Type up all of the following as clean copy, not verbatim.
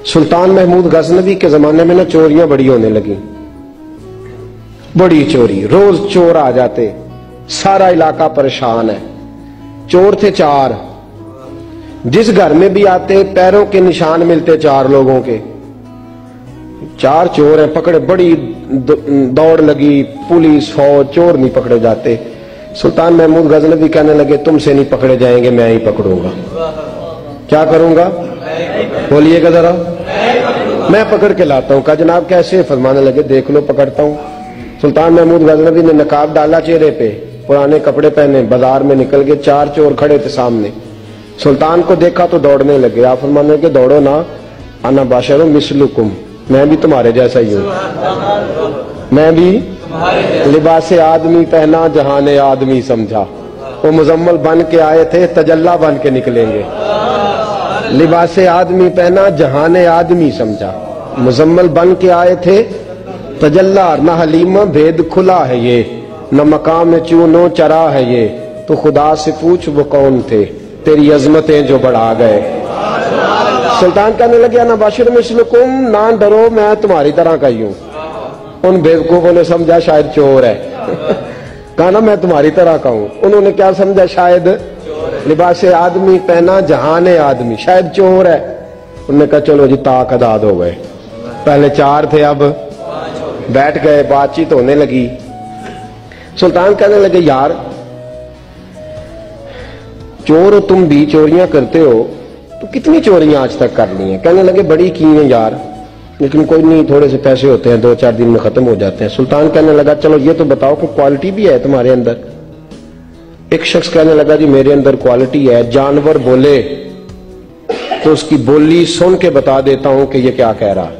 सुल्तान महमूद गजनवी के जमाने में ना चोरियां बड़ी होने लगी, बड़ी चोरी, रोज चोर आ जाते, सारा इलाका परेशान है। चोर थे 4, जिस घर में भी आते पैरों के निशान मिलते 4 लोगों के। 4 चोर हैं, पकड़े, बड़ी दौड़ लगी, पुलिस फौज, चोर नहीं पकड़े जाते। सुल्तान महमूद गजनवी कहने लगे तुमसे नहीं पकड़े जाएंगे, मैं ही पकड़ूंगा। क्या करूंगा? बोलिएगा जरा। मैं पकड़ के लाता हूं। कहा जनाब कैसे? फरमाने लगे देख लो पकड़ता हूं। सुल्तान महमूद गजनवी ने नकाब डाला चेहरे पे, पुराने कपड़े पहने, बाजार में निकल गए। 4 चोर खड़े थे सामने। सुल्तान को देखा तो दौड़ने लगे। आप फरमाने लगे दौड़ो ना, अना बाशरो मिसलुकुम, मैं भी तुम्हारे जैसा ही हूं। मैं भी लिबासे आदमी पहना, जहाने आदमी समझा। वो मुजम्मल बन के आए थे, तजल्ला बन के निकलेंगे। लिबासे आदमी पहना, जहाने आदमी समझा। मुजम्मल बन के आए थे, तजल्ला न हलीमा भेद खुला है ये, न मकाम चूनो चरा है ये। तो खुदा से पूछ वो कौन थे, तेरी अजमतें जो बढ़ा गए। सुल्तान कहने लगे ना बाशिर मिसलुकुम, ना डरो मैं तुम्हारी तरह का ही हूं। उन बेवकूफों ने समझा शायद चोर है। कहा ना मैं तुम्हारी तरह का हूं। उन्होंने क्या समझा? शायद लिबासे आदमी पहना, जहाने आदमी, शायद चोर है। उन्होंने कहा चलो जी ताक आदाद हो गए। पहले 4 थे, अब बैठ गए, बातचीत होने लगी। सुल्तान कहने लगे यार चोर हो तुम भी, चोरियां करते हो तो कितनी चोरियां आज तक कर ली हैं? कहने लगे बड़ी की हैं यार, लेकिन कोई नहीं, थोड़े से पैसे होते हैं, 2-4 दिन में खत्म हो जाते हैं। सुल्तान कहने लगा चलो ये तो बताओ कि क्वालिटी भी है तुम्हारे अंदर। एक शख्स कहने लगा जी मेरे अंदर क्वालिटी है, जानवर बोले तो उसकी बोली सुन के बता देता हूं कि ये क्या कह रहा है।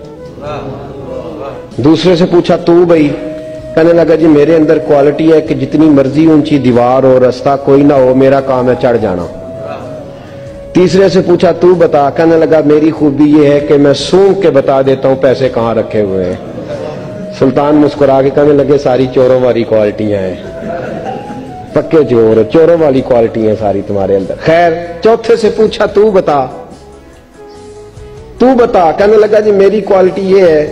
दूसरे से पूछा तू भाई? कहने लगा जी मेरे अंदर क्वालिटी है कि जितनी मर्जी ऊंची दीवार हो, रास्ता कोई ना हो, मेरा काम है चढ़ जाना। तीसरे से पूछा तू बता? कहने लगा मेरी खूबी ये है कि मैं सूंघ के बता देता हूं पैसे कहां रखे हुए हैं। सुल्तान मुस्कुरा के कहने लगे सारी चोरों वाली क्वालिटियां हैं, पक्के चोर, चोरों वाली क्वालिटी है सारी तुम्हारे अंदर। खैर चौथे से पूछा तू बता, तू बता? कहने लगा जी मेरी क्वालिटी ये है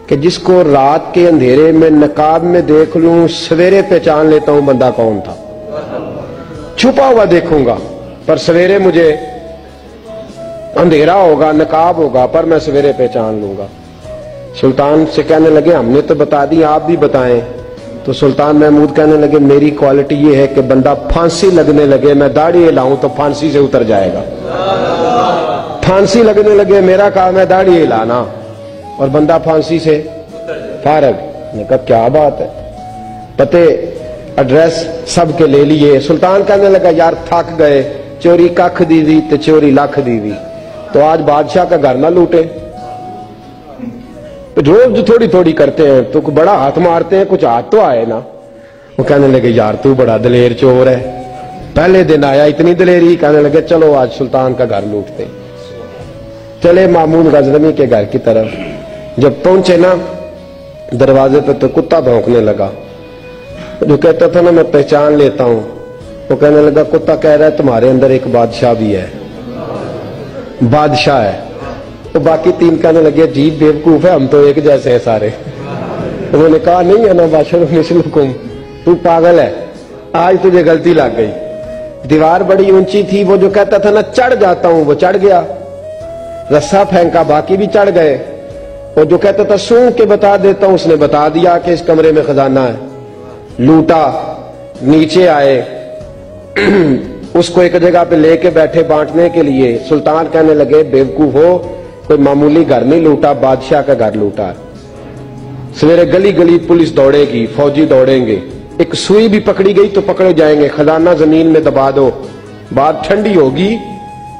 कि जिसको रात के अंधेरे में नकाब में देख लूं, सवेरे पहचान लेता हूं बंदा कौन था। छुपा हुआ देखूंगा पर सवेरे मुझे, अंधेरा होगा, नकाब होगा, पर मैं सवेरे पहचान लूंगा। सुल्तान से कहने लगे हमने तो बता दी, आप भी बताएं। तो सुल्तान महमूद कहने लगे मेरी क्वालिटी ये है कि बंदा फांसी लगने लगे, मैं दाढ़ी हिलाऊं तो फांसी से उतर जाएगा। फांसी लगने लगे, मेरा काम है दाढ़ी हिलाना, और बंदा फांसी से फारग। मैंने कहा क्या बात है, पते एड्रेस सबके ले लिए। सुल्तान कहने लगा यार थक गए, चोरी कख दीवी तो चोरी लख दीवी, तो आज बादशाह का घर ना लूटे। रोज थोड़ी थोड़ी करते हैं तो बड़ा हाथ मारते हैं, कुछ हाथ तो आए ना। वो कहने लगे यार तू बड़ा दलेर चोर है, पहले दिन आया इतनी दलेरी। कहने लगे चलो आज सुल्तान का घर लूटते। चले महमूद गजनवी के घर की तरफ। जब पहुंचे ना दरवाजे पे तो कुत्ता भौंकने लगा। जो कहता था ना मैं पहचान लेता हूं, वो कहने लगा कुत्ता कह रहा है तुम्हारे अंदर एक बादशाह भी है, बादशाह है। तो बाकी 3 कहने लगे अजीब बेवकूफ है, हम तो एक जैसे हैं सारे। उन्होंने कहा नहीं है ना बादशाह मिसलुकुम, तू पागल है, आज तुझे गलती लग गई। दीवार बड़ी ऊंची थी, वो जो कहता था ना चढ़ जाता हूं वो चढ़ गया, रस्सा फेंका बाकी भी चढ़ गए। और जो कहता था सूंघ के बता देता हूं, उसने बता दिया कि इस कमरे में खजाना है। लूटा, नीचे आए, उसको एक जगह पे लेके बैठे बांटने के लिए। सुल्तान कहने लगे बेवकूफ हो, कोई मामूली घर नहीं लूटा, बादशाह का घर लूटा। सवेरे गली गली पुलिस दौड़ेगी, फौजी दौड़ेंगे, एक सुई भी पकड़ी गई तो पकड़े जाएंगे, खजाना जमीन में दबा दो, बात ठंडी होगी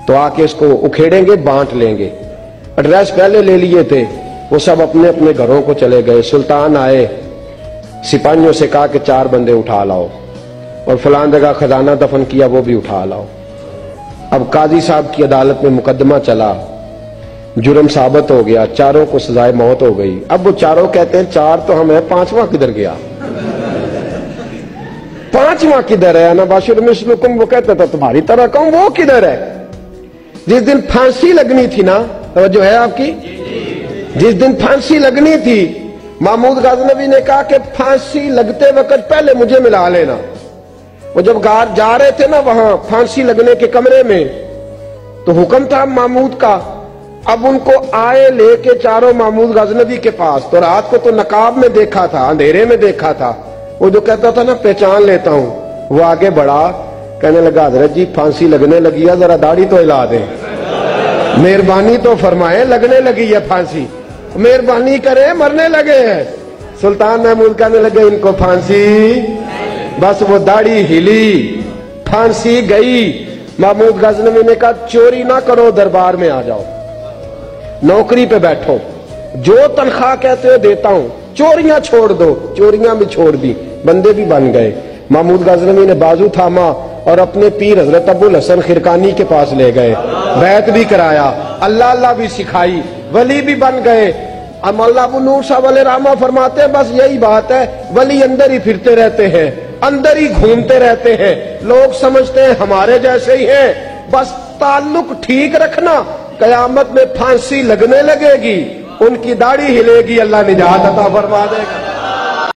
तो आके इसको उखेड़ेंगे, बांट लेंगे। एड्रेस पहले ले लिए थे, वो सब अपने अपने घरों को चले गए। सुल्तान आए, सिपाहियों से कहा कि 4 बंदे उठा लाओ, और फलान जगह खजाना दफन किया वो भी उठा लाओ। अब काजी साहब की अदालत में मुकदमा चला, जुर्म साबित हो गया, 4 को सजाए मौत हो गई। अब वो 4 कहते हैं 4 तो हम है, 5वां किधर गया? 5वां किधर है? ना बाशिर मिसलुकुम, वो कहता था तुम्हारी तरह कहूं, वो किधर है? जिस दिन फांसी लगनी थी ना, توجہ ہے آپ کی؟ جس دن پھانسی لگنی تھی محمود غزنوی نے کہا کہ پھانسی لگتے وقت پہلے مجھے ملا لینا. وہ جب جا رہے تھے نا وہاں پھانسی لگنے کے کمرے میں تو حکم تھا محمود کا. اب ان کو آئے لے کے چاروں محمود غزنوی کے پاس. تو رات کو تو نقاب میں دیکھا تھا, اندھیرے میں دیکھا تھا. وہ جو کہتا تھا نا پہچان لیتا ہوں, وہ آگے بڑھا, کہنے لگا حضرت جی پھانسی لگنے لگی ہے, ذرا داڑھی تو ہلا دیں, مہربانی تو فرمائے, لگنے لگی ہے پھانسی, مہربانی کرے, مرنے لگے ہیں. سلطان محمود کہنے لگے ان کو پھانسی, بس وہ داڑھی ہلی, پھانسی گئی. محمود غزنوی نے کہا چوری نہ کرو, دربار میں آ جاؤ, نوکری پہ بیٹھو, جو تنخواہ کہتے ہو دیتا ہوں, چوریاں چھوڑ دو. چوریاں بھی چھوڑ دی, بندے بھی بن گئے. محمود غزنوی نے بازو تھاما اور اپنے پیر حضرت ابو الحسن خرقانی کے پاس لے گئے, بیعت بھی کرایا, اللہ اللہ بھی سکھائی, ولی بھی بن گئے. مولا ابو نور صاحب علیہ رحمہ فرماتے ہیں بس یہی بات ہے, ولی اندر ہی پھرتے رہتے ہیں, اندر ہی گھومتے رہتے ہیں, لوگ سمجھتے ہیں ہمارے جیسے ہی ہیں. بس تعلق ٹھیک رکھنا, قیامت میں پھانسی لگنے لگے گی, ان کی داڑھی ہلے گی, اللہ نجات عطا فرما دے گا.